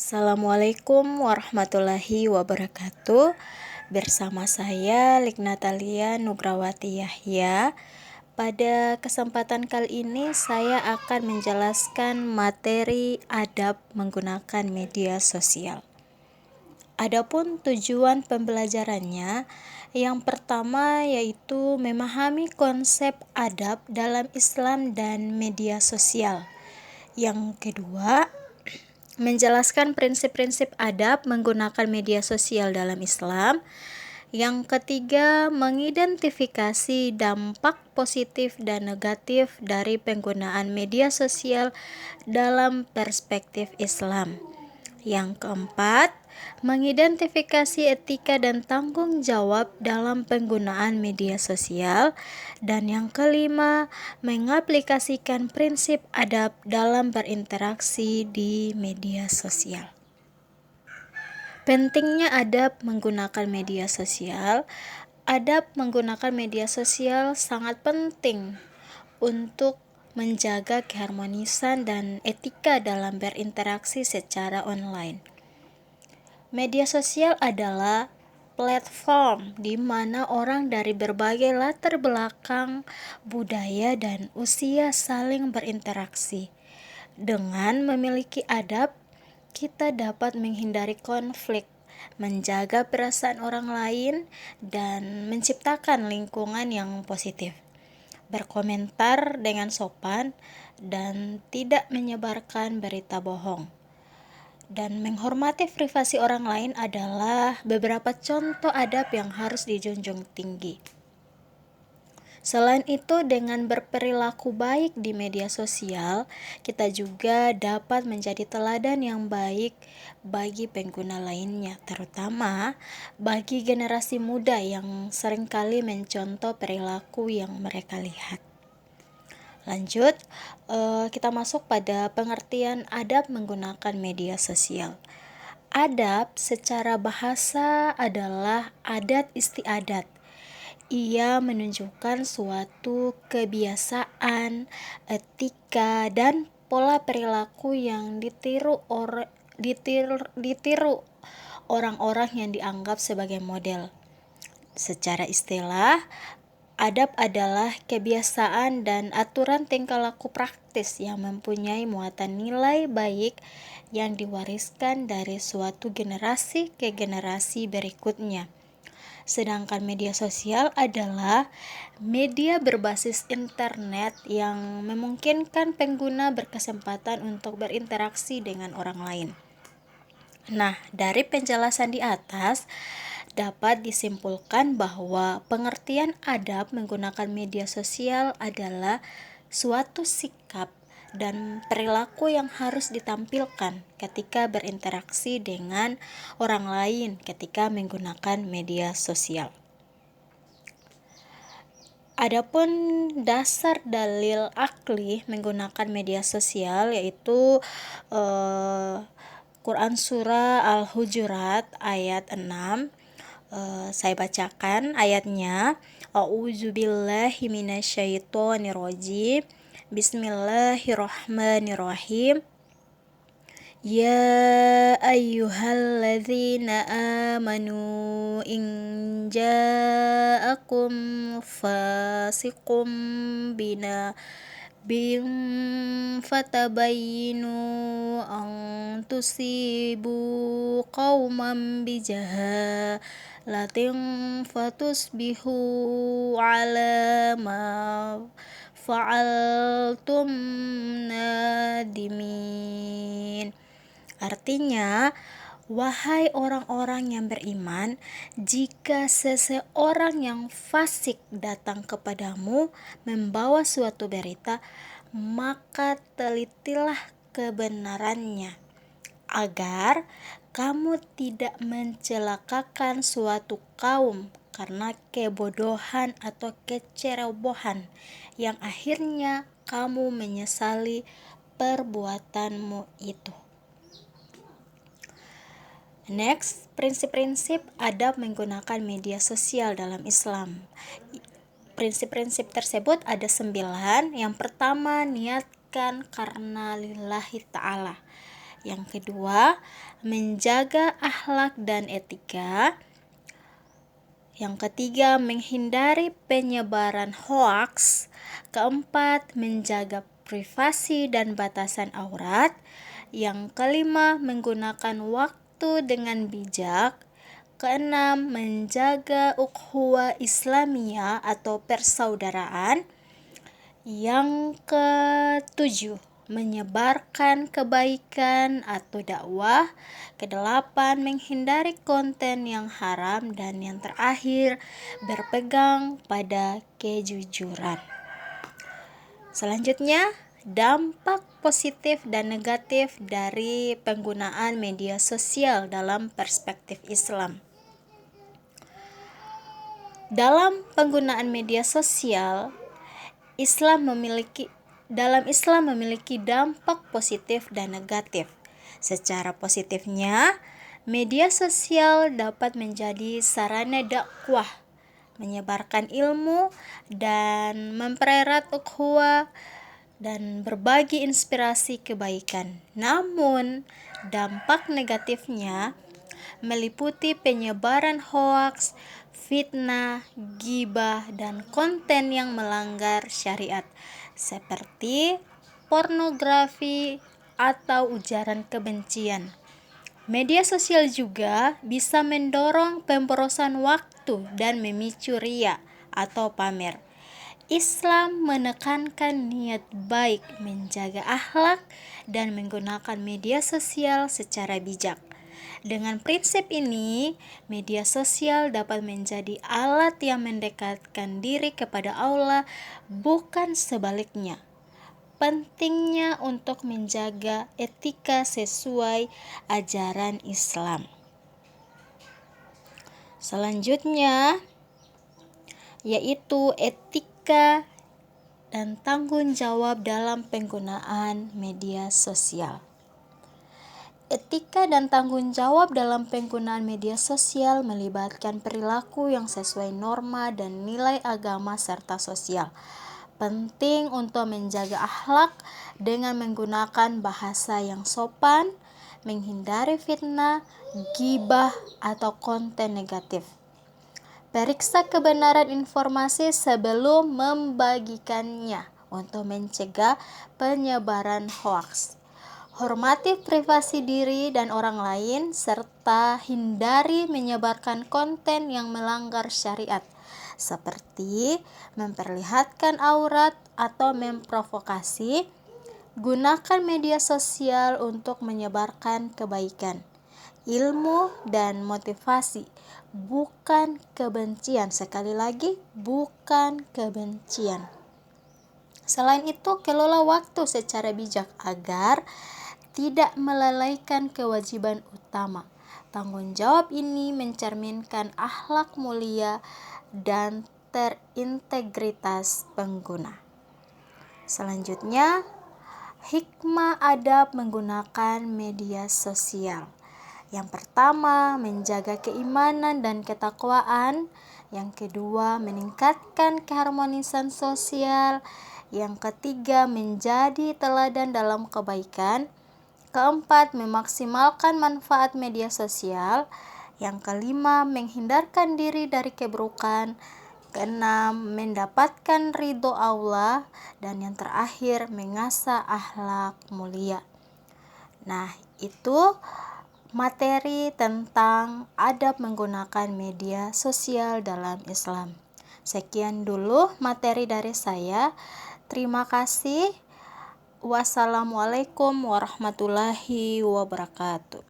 Assalamualaikum warahmatullahi wabarakatuh. Bersama saya Likna Talia Nugrawati Yahya. Pada kesempatan kali ini saya akan menjelaskan materi adab menggunakan media sosial. Adapun tujuan pembelajarannya, yang pertama yaitu memahami konsep adab dalam Islam dan media sosial. Yang kedua, menjelaskan prinsip-prinsip adab menggunakan media sosial dalam Islam. Yang ketiga, mengidentifikasi dampak positif dan negatif dari penggunaan media sosial dalam perspektif Islam. Yang keempat, mengidentifikasi etika dan tanggung jawab dalam penggunaan media sosial. Dan yang kelima, mengaplikasikan prinsip adab dalam berinteraksi di media sosial. Pentingnya adab menggunakan media sosial. Adab menggunakan media sosial sangat penting untuk menjaga keharmonisan dan etika dalam berinteraksi secara online. Media sosial adalah platform di mana orang dari berbagai latar belakang, budaya, dan usia saling berinteraksi. Dengan memiliki adab, kita dapat menghindari konflik, menjaga perasaan orang lain, dan menciptakan lingkungan yang positif. Berkomentar dengan sopan dan tidak menyebarkan berita bohong. Dan menghormati privasi orang lain adalah beberapa contoh adab yang harus dijunjung tinggi. Selain itu, dengan berperilaku baik di media sosial, kita juga dapat menjadi teladan yang baik bagi pengguna lainnya, terutama bagi generasi muda yang seringkali mencontoh perilaku yang mereka lihat. Lanjut, kita masuk pada pengertian adab menggunakan media sosial. Adab secara bahasa adalah adat istiadat. Ia menunjukkan suatu kebiasaan, etika, dan pola perilaku yang ditiru orang-orang yang dianggap sebagai model. Secara istilah, adab adalah kebiasaan dan aturan tingkah laku praktis yang mempunyai muatan nilai baik yang diwariskan dari suatu generasi ke generasi berikutnya. Sedangkan media sosial adalah media berbasis internet yang memungkinkan pengguna berkesempatan untuk berinteraksi dengan orang lain. Nah, dari penjelasan di atas dapat disimpulkan bahwa pengertian adab menggunakan media sosial adalah suatu sikap dan perilaku yang harus ditampilkan ketika berinteraksi dengan orang lain ketika menggunakan media sosial. Adapun dasar dalil akli menggunakan media sosial yaitu Quran Surah Al-Hujurat ayat 6. Saya bacakan ayatnya. A'udzubillahi minasyaitonirrajim. Bismillahirrahmanirrahim. Ya ayyuhalladzina amanu in ja'akum fasiqum bin fatabayyinu an tusibu qauman bijahalatin fatusbihu ala ma fa'altum nadimin. Artinya, wahai orang-orang yang beriman, jika seseorang yang fasik datang kepadamu membawa suatu berita, maka telitilah kebenarannya, agar kamu tidak mencelakakan suatu kaum karena kebodohan atau kecerobohan yang akhirnya kamu menyesali perbuatanmu itu. Next, prinsip-prinsip adab menggunakan media sosial dalam Islam. Prinsip-prinsip tersebut ada 9. Yang pertama, niatkan karena lillahi ta'ala. Yang kedua, menjaga akhlak dan etika. Yang ketiga, menghindari penyebaran hoaks. Keempat, menjaga privasi dan batasan aurat. Yang kelima, menggunakan waktu dengan bijak. Keenam, menjaga ukhuwah Islamiyah atau persaudaraan. Yang ketujuh, menyebarkan kebaikan atau dakwah. Kedelapan, menghindari konten yang haram. Dan yang terakhir, berpegang pada kejujuran. Selanjutnya, dampak positif dan negatif dari penggunaan media sosial dalam perspektif Islam. Dalam penggunaan media sosial, dalam Islam memiliki dampak positif dan negatif. Secara positifnya, media sosial dapat menjadi sarana dakwah, menyebarkan ilmu dan mempererat ukhuwah dan berbagi inspirasi kebaikan. Namun, dampak negatifnya meliputi penyebaran hoaks, fitnah, ghibah, dan konten yang melanggar syariat seperti pornografi atau ujaran kebencian. Media sosial juga bisa mendorong pemborosan waktu dan memicu ria atau pamer. Islam menekankan niat baik, menjaga akhlak, dan menggunakan media sosial secara bijak. Dengan prinsip ini, media sosial dapat menjadi alat yang mendekatkan diri kepada Allah, bukan sebaliknya. Pentingnya untuk menjaga etika sesuai ajaran Islam. Selanjutnya, yaitu etika dan tanggung jawab dalam penggunaan media sosial. Etika dan tanggung jawab dalam penggunaan media sosial melibatkan perilaku yang sesuai norma dan nilai agama serta sosial. Penting untuk menjaga akhlak dengan menggunakan bahasa yang sopan, menghindari fitnah, ghibah, atau konten negatif. Periksa kebenaran informasi sebelum membagikannya untuk mencegah penyebaran hoaks. Hormati privasi diri dan orang lain, serta hindari menyebarkan konten yang melanggar syariat, seperti memperlihatkan aurat atau memprovokasi. Gunakan media sosial untuk menyebarkan kebaikan, ilmu, dan motivasi, bukan kebencian. Sekali lagi, bukan kebencian. Selain itu, kelola waktu secara bijak agar tidak melalaikan kewajiban utama. Tanggung jawab ini mencerminkan akhlak mulia dan terintegritas pengguna. Selanjutnya, hikmah adab menggunakan media sosial. Yang pertama, menjaga keimanan dan ketakwaan. Yang kedua, meningkatkan keharmonisan sosial. Yang ketiga, menjadi teladan dalam kebaikan. Keempat, memaksimalkan manfaat media sosial. Yang kelima, menghindarkan diri dari keburukan. Keenam, mendapatkan ridho Allah. Dan yang terakhir, mengasah akhlak mulia. Nah, itu materi tentang adab menggunakan media sosial dalam Islam. Sekian dulu materi dari saya. Terima kasih. Wassalamualaikum warahmatullahi wabarakatuh.